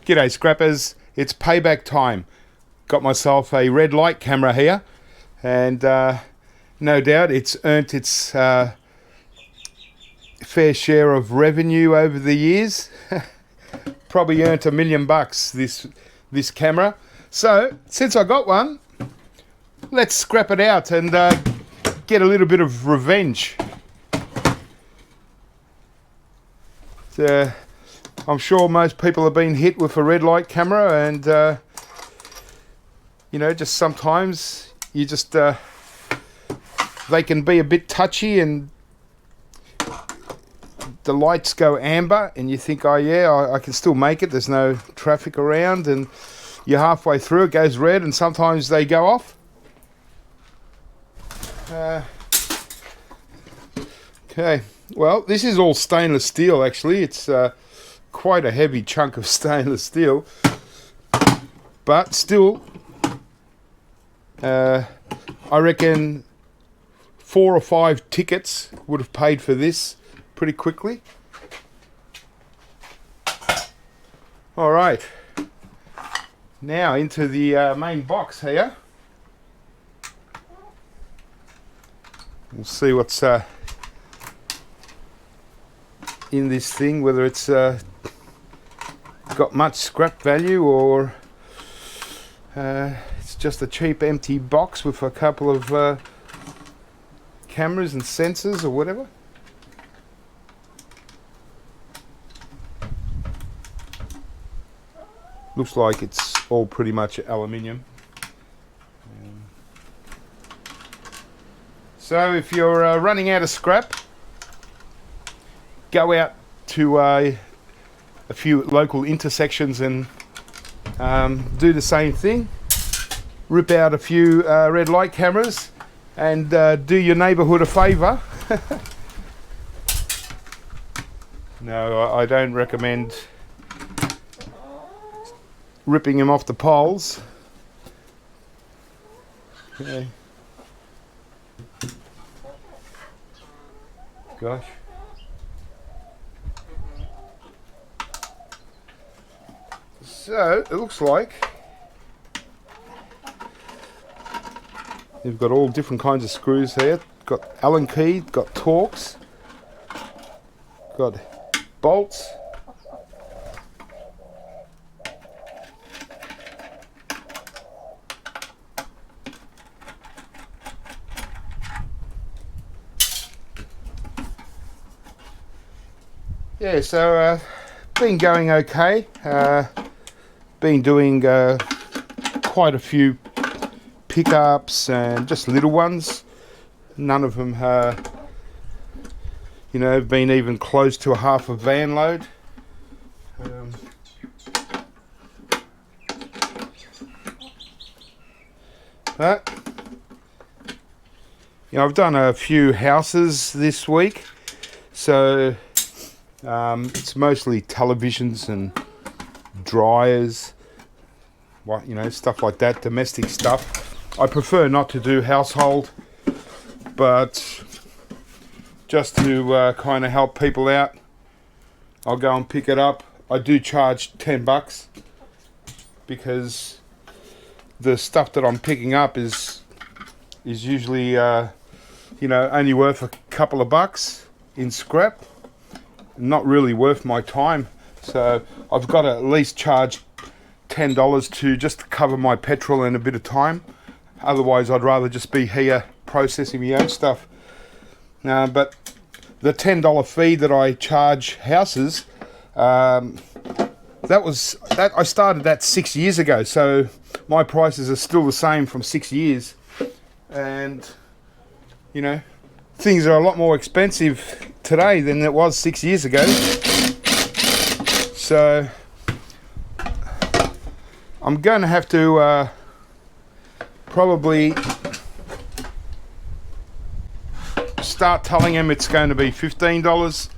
G'day scrappers, it's payback time. Got myself a red light camera here, and no doubt it's earned its fair share of revenue over the years. Probably earned $1 million this camera. So since I got one, let's scrap it out and get a little bit of revenge. I'm sure most people have been hit with a red light camera, and you know, just sometimes you just they can be a bit touchy, and the lights go amber and you think, oh yeah, I can still make it, there's no traffic around, and you're halfway through, it goes red, and sometimes they go off. Okay, well, this is all stainless steel actually. It's quite a heavy chunk of stainless steel, but still I reckon 4 or 5 tickets would have paid for this pretty quickly. All right, now into the main box here. We'll see what's in this thing, whether it's got much scrap value or it's just a cheap empty box with a couple of cameras and sensors or whatever. Looks like it's all pretty much aluminium. So if you're running out of scrap, go out to a few local intersections and do the same thing. Rip out a few red light cameras and do your neighbourhood a favour. No, I don't recommend ripping them off the poles. Okay. Gosh. So it looks like you've got all different kinds of screws here. Got Allen key, got Torx, got bolts. Yeah, so been going okay. Been doing quite a few pickups and just little ones. None of them, you know, have been even close to a half a van load. But you know, I've done a few houses this week, so it's mostly televisions and dryers, what, you know, stuff like that, domestic stuff. I prefer not to do household, but just to kind of help people out, I'll go and pick it up. I do charge $10 because the stuff that I'm picking up is usually you know, only worth a couple of bucks in scrap, not really worth my time. So I've got to at least charge $10 to just cover my petrol and a bit of time. Otherwise I'd rather just be here processing my own stuff. But the $10 fee that I charge houses, I started that 6 years ago, so my prices are still the same from 6 years. And you know, things are a lot more expensive today than it was 6 years ago. So I'm going to have to probably start telling them it's going to be $15,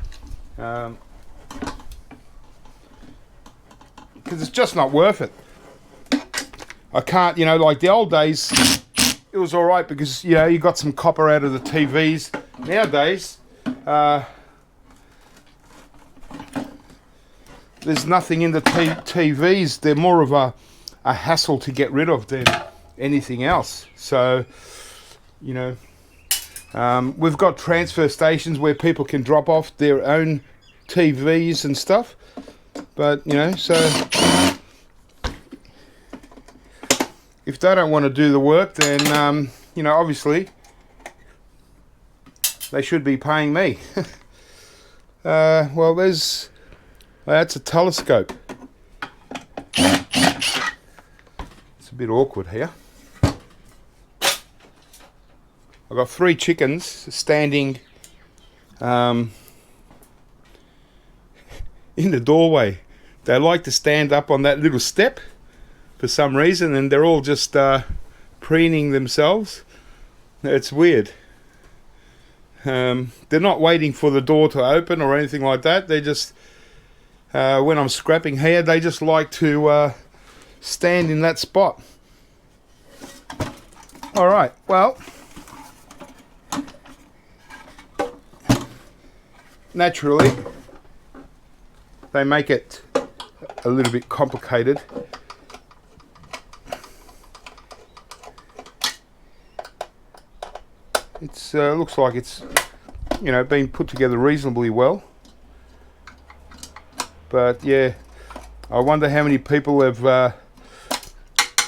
because it's just not worth it. I can't, you know, like the old days, it was all right because, you know, you got some copper out of the TVs. Nowadays, there's nothing in the TVs. They're more of a hassle to get rid of than anything else. So, you know, we've got transfer stations where people can drop off their own TVs and stuff. But, you know, so if they don't want to do the work, then, you know, obviously they should be paying me. Well, that's a telescope. It's a bit awkward here. I've got 3 chickens standing in the doorway. They like to stand up on that little step for some reason, and they're all just preening themselves. It's weird. They're not waiting for the door to open or anything like that. They just, when I'm scrapping here, they just like to stand in that spot. Alright, well, naturally, they make it a little bit complicated. It's looks like it's, you know, been put together reasonably well. But yeah, I wonder how many people have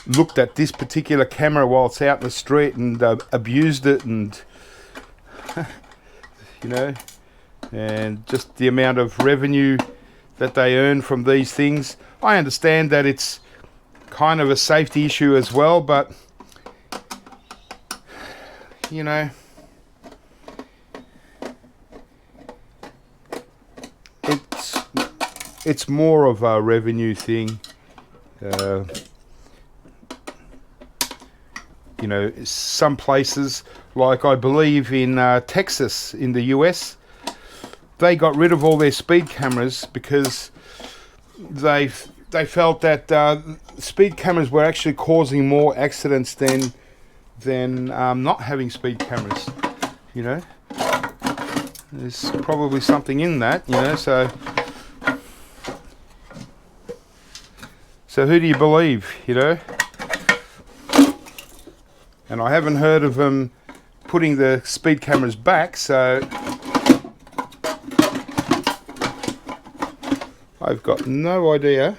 looked at this particular camera while it's out in the street and abused it, and you know, and just the amount of revenue that they earn from these things. I understand that it's kind of a safety issue as well, but you know, it's more of a revenue thing. You know, some places, like I believe in Texas in the US, they got rid of all their speed cameras because they felt that speed cameras were actually causing more accidents than not having speed cameras. You know, there's probably something in that. You know, so who do you believe? You know, and I haven't heard of them putting the speed cameras back, so I've got no idea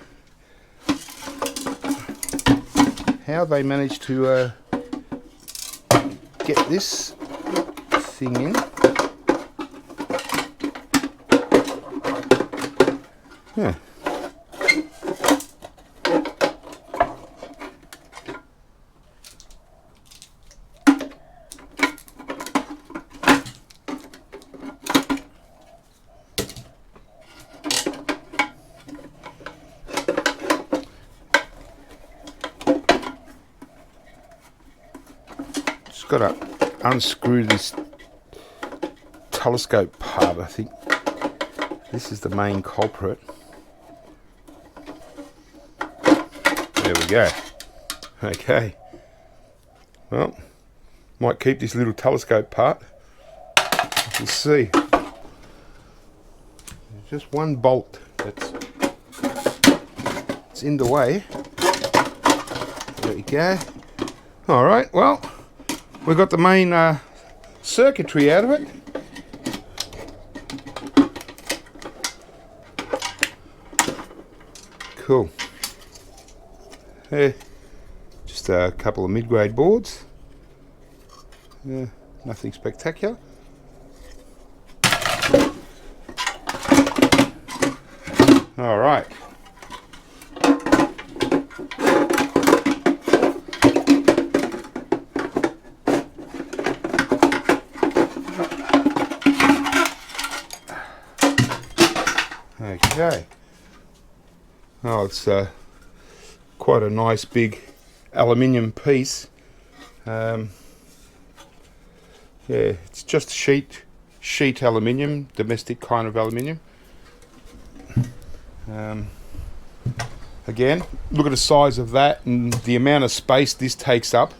how they managed to get this thing in. Yeah. Got to unscrew this telescope part. I think this is the main culprit. There we go. Okay, well, might keep this little telescope part. We'll see. There's just one bolt it's in the way. There we go. All right, well, we've got the main circuitry out of it. Cool. Just a couple of mid-grade boards. Nothing spectacular. All right. Okay. Oh, it's quite a nice big aluminium piece. Yeah, it's just sheet aluminium, domestic kind of aluminium. Again, look at the size of that and the amount of space this takes up.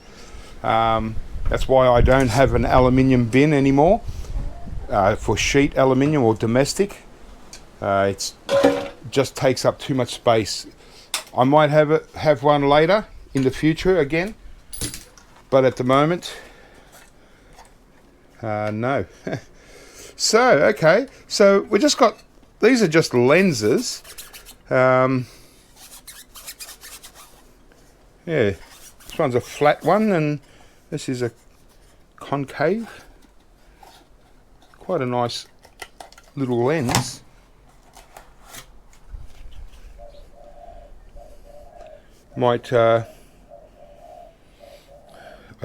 That's why I don't have an aluminium bin anymore for sheet aluminium or domestic. It's just takes up too much space. I might have one later in the future again, but at the moment, no. So, okay, so we just got, these are just lenses. Yeah, this one's a flat one and this is a concave. Quite a nice little lens. Might, I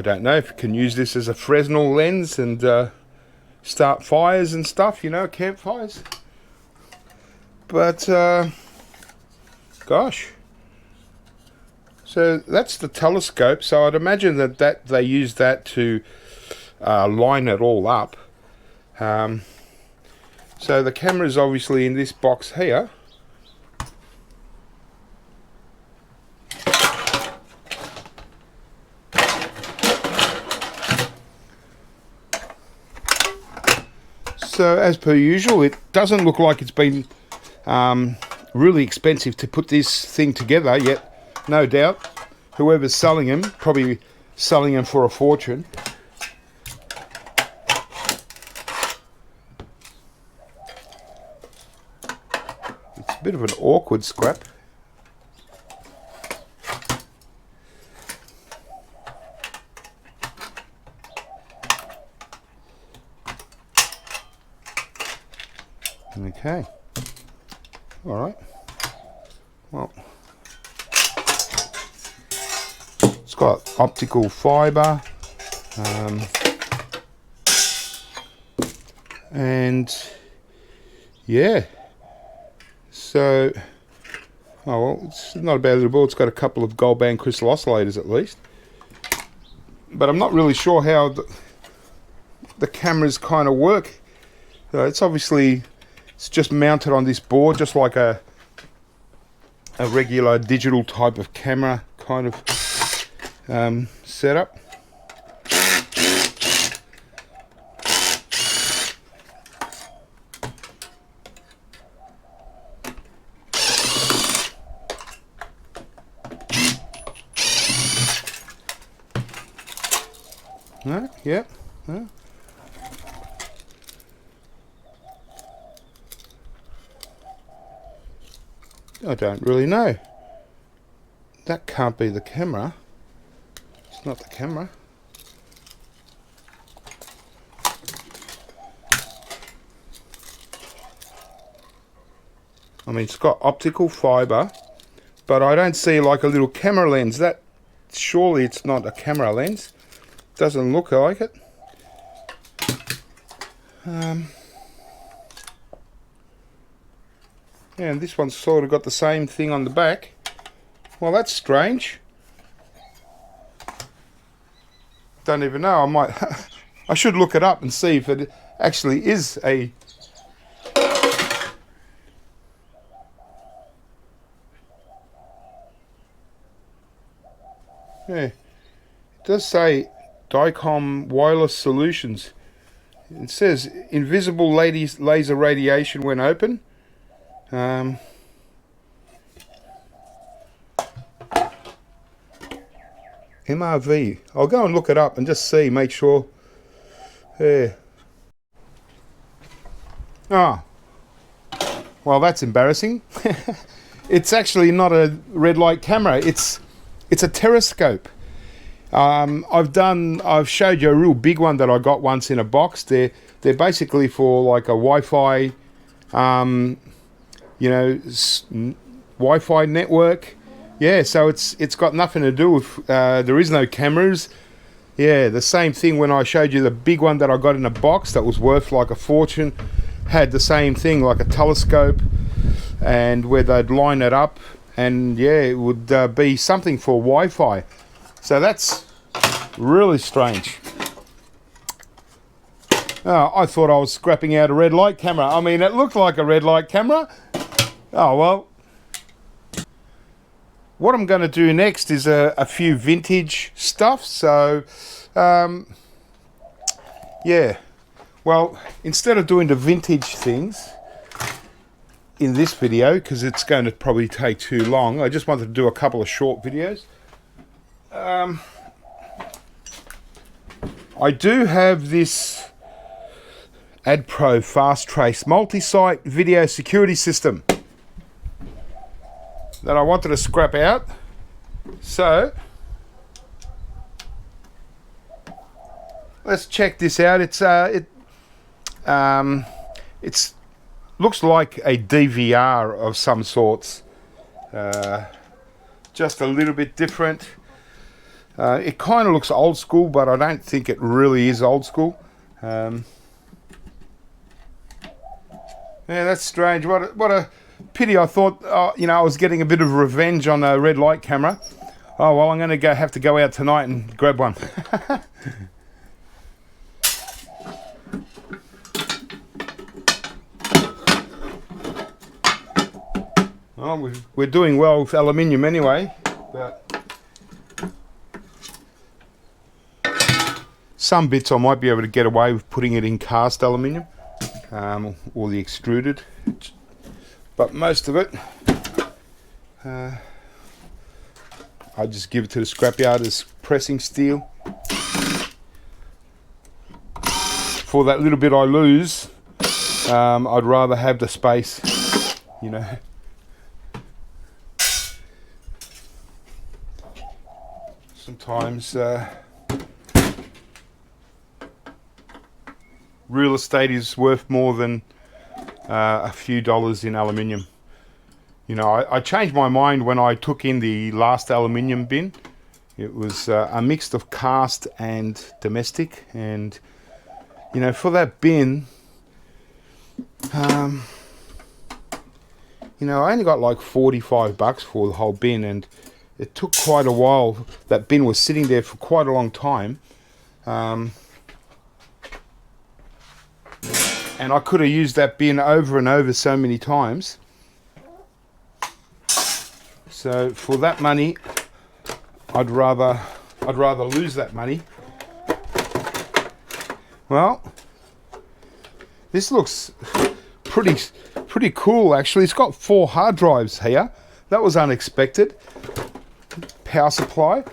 don't know if you can use this as a Fresnel lens and start fires and stuff, you know, campfires. But, gosh. So that's the telescope. So I'd imagine that they use that to line it all up. So the camera's obviously in this box here. So as per usual, it doesn't look like it's been really expensive to put this thing together yet. No doubt whoever's selling them, probably selling them for a fortune. It's a bit of an awkward scrap. Okay, all right, well, it's got optical fiber, and yeah, so, oh well, it's not a bad little board. It's got a couple of gold band crystal oscillators at least, but I'm not really sure how the cameras kind of work. It's obviously, it's just mounted on this board, just like a regular digital type of camera kind of setup. No, yeah, no. I don't really know. That can't be the camera. It's not the camera. I mean, it's got optical fiber, but I don't see like a little camera lens. That, surely it's not a camera lens. Doesn't look like it. Yeah, and this one's sort of got the same thing on the back. Well, that's strange. Don't even know. I might. I should look it up and see if it actually is a. Yeah, it does say Dicom Wireless Solutions. It says invisible laser radiation when open. MRV. I'll go and look it up and just see, make sure. Yeah. Ah. Well, that's embarrassing. It's actually not a red light camera. It's a terrascope. I've showed you a real big one that I got once in a box. They're basically for like a Wi-Fi, you know, Wi-Fi network. Yeah, so it's got nothing to do with, there is no cameras. Yeah, the same thing when I showed you the big one that I got in a box that was worth like a fortune. Had the same thing, like a telescope, and where they'd line it up, and yeah, it would be something for Wi-Fi. So that's really strange. Oh, I thought I was scrapping out a red light camera. I mean, it looked like a red light camera. Oh, well. What I'm going to do next is a few vintage stuff. So, yeah. Well, instead of doing the vintage things, in this video because it's going to probably take too long. I just wanted to do a couple of short videos. I do have this AdPro Fast Trace multi-site video security system that I wanted to scrap out. So let's check this out. It's looks like a DVR of some sorts, just a little bit different. It kind of looks old school, but I don't think it really is old school. Yeah, that's strange. What a pity. I thought, I was getting a bit of revenge on a red light camera. Oh well, I'm going to have to go out tonight and grab one. Well, we're doing well with aluminium anyway, but some bits I might be able to get away with putting it in cast aluminium, or the extruded, but most of it I just give it to the scrapyard as pressing steel. For that little bit I lose, I'd rather have the space, Sometimes real estate is worth more than a few dollars in aluminium. I changed my mind when I took in the last aluminium bin. It was a mix of cast and domestic, and for that bin, I only got like $45 for the whole bin, and it took quite a while. That bin was sitting there for quite a long time. And I could have used that bin over and over so many times. So for that money, I'd rather lose that money. Well, this looks pretty cool actually. It's got 4 hard drives here. That was unexpected. Power supply.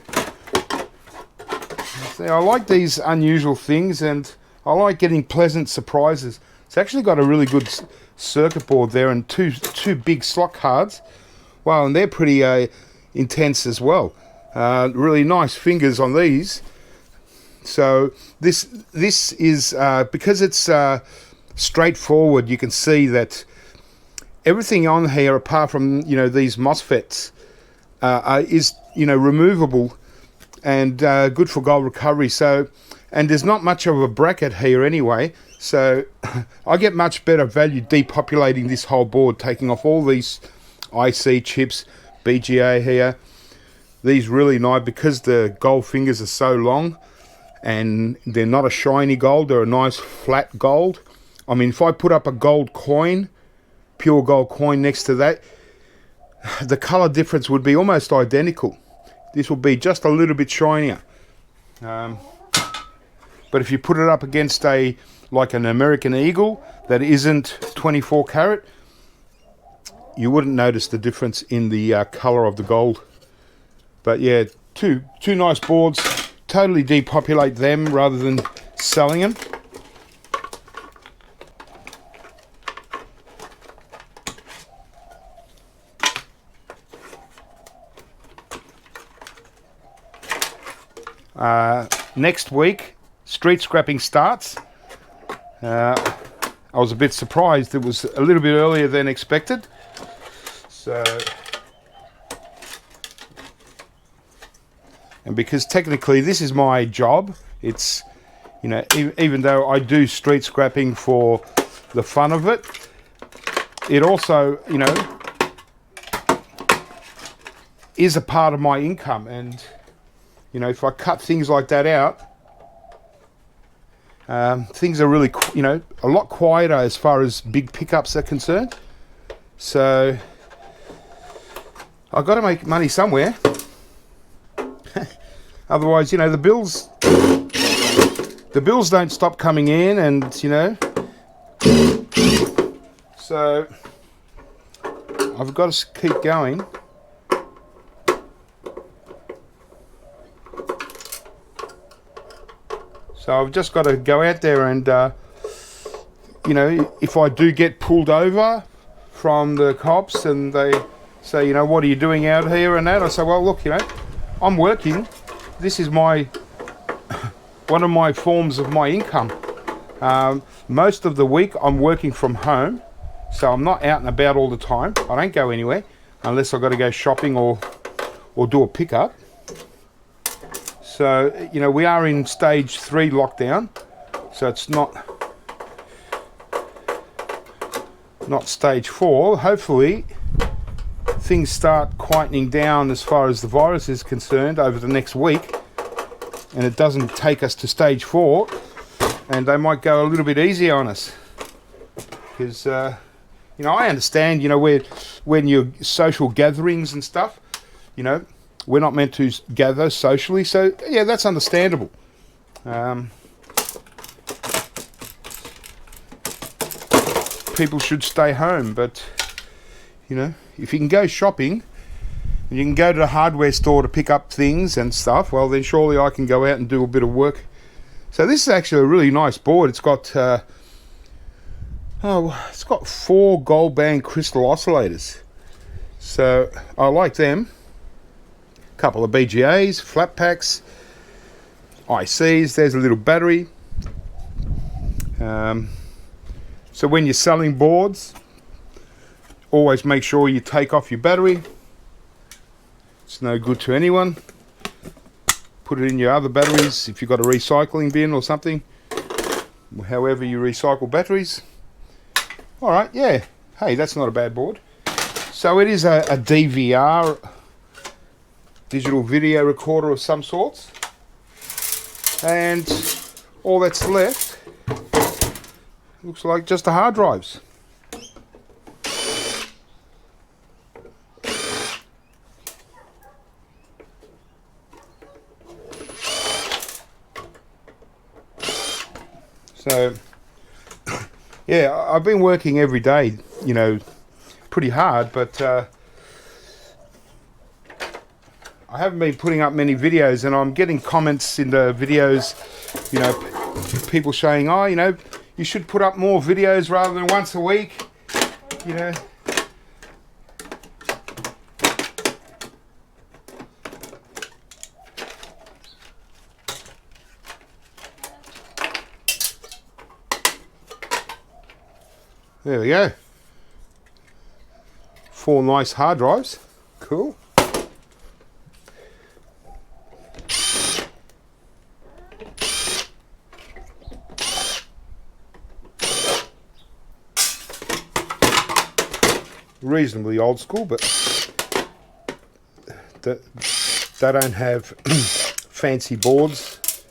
See, I like these unusual things, and I like getting pleasant surprises. It's actually got a really good circuit board there, and two big slot cards. Wow, and they're pretty intense as well. Really nice fingers on these. So this is because it's straightforward. You can see that everything on here, apart from these MOSFETs, is removable and good for gold recovery. So, and there's not much of a bracket here anyway, so I get much better value depopulating this whole board, taking off all these IC chips, BGA here. These really nice because the gold fingers are so long and they're not a shiny gold, they're a nice flat gold. I mean, if I put up a gold coin, pure gold coin next to that, the color difference would be almost identical. This will be just a little bit shinier. But if you put it up against like an American Eagle that isn't 24 karat, you wouldn't notice the difference in the color of the gold. But yeah, two nice boards. Totally depopulate them rather than selling them. Next week, street scrapping starts. I was a bit surprised. It was a little bit earlier than expected. So, and because technically this is my job, it's, even though I do street scrapping for the fun of it, it also, is a part of my income. And if I cut things like that out, things are really, a lot quieter as far as big pickups are concerned. So I've got to make money somewhere. Otherwise, the bills don't stop coming in, and so I've got to keep going. So I've just got to go out there and, you know, if I do get pulled over from the cops and they say, you know, what are you doing out here and that, I say, well, look, you know, I'm working. This is my one of my forms of my income. Most of the week I'm working from home, so I'm not out and about all the time. I don't go anywhere unless I've got to go shopping or do a pickup. So, you know, we are in stage 3 lockdown, so it's not stage 4. Hopefully things start quietening down as far as the virus is concerned over the next week, and it doesn't take us to stage 4, and they might go a little bit easier on us. Because, you know, I understand, you know, when you're social gatherings and stuff, you know, we're not meant to gather socially, so yeah, that's understandable. People should stay home, but, you know, if you can go shopping, and you can go to the hardware store to pick up things and stuff, well then surely I can go out and do a bit of work. So this is actually a really nice board. It's got it's got 4 gold band crystal oscillators, so I like them. A couple of BGAs, flat packs, ICs. There's a little battery. So when you're selling boards, always make sure you take off your battery. It's no good to anyone. Put it in your other batteries if you've got a recycling bin or something, however you recycle batteries. Alright, yeah, hey, that's not a bad board. So it is a DVR, digital video recorder of some sorts, and all that's left looks like just the hard drives. So yeah, I've been working every day, you know, pretty hard, but I haven't been putting up many videos, and I'm getting comments in the videos, you know, people saying, oh, you know, you should put up more videos rather than once a week, you know. There we go. 4 nice hard drives. Cool. Reasonably old school, but they don't have fancy boards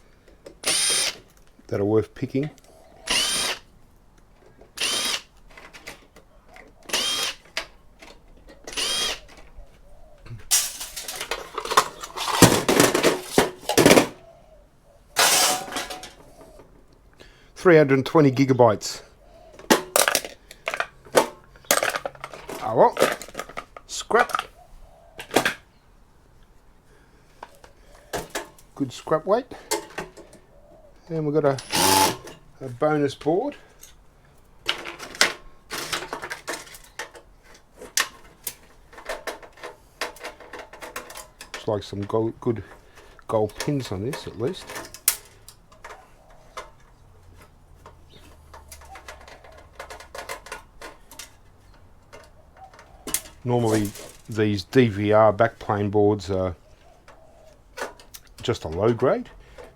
that are worth picking. $320 gigabytes. Oh well, scrap. Good scrap weight. And we've got a bonus board. Looks like some good gold pins on this at least. Normally these DVR backplane boards are just a low grade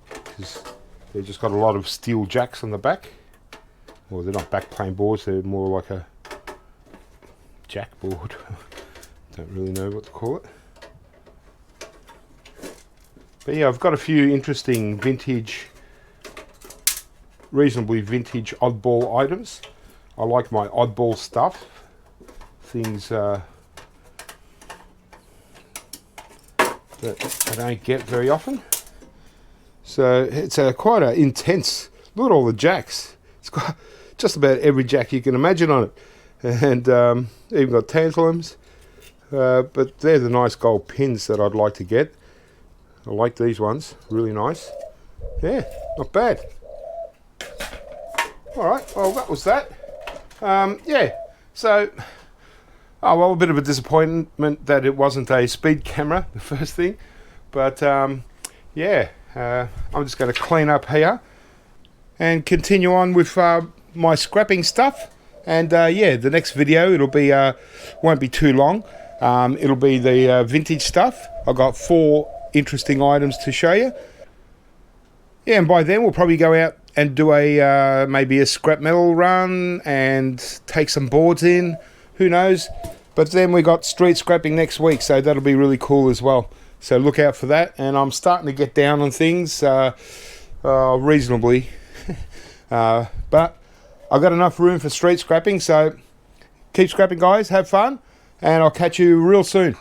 because they've just got a lot of steel jacks on the back. Well, they're not backplane boards, they're more like a jack board. Don't really know what to call it. But yeah, I've got a few interesting vintage, reasonably vintage oddball items. I like my oddball stuff. Things that I don't get very often. So it's quite an intense, look at all the jacks. It's got just about every jack you can imagine on it. and even got tantalums. But they're the nice gold pins that I'd like to get. I like these ones, really nice. Yeah, not bad. Alright, well that was that. Yeah, so, oh well, a bit of a disappointment that it wasn't a speed camera, the first thing. But yeah, I'm just going to clean up here and continue on with my scrapping stuff. And yeah, the next video, it'll be won't be too long. It'll be the vintage stuff. I've got 4 interesting items to show you. Yeah, and by then we'll probably go out and do a maybe a scrap metal run and take some boards in. Who knows? But then we got street scrapping next week, so that'll be really cool as well. So look out for that. And I'm starting to get down on things reasonably, but I've got enough room for street scrapping. So keep scrapping, guys. Have fun, and I'll catch you real soon.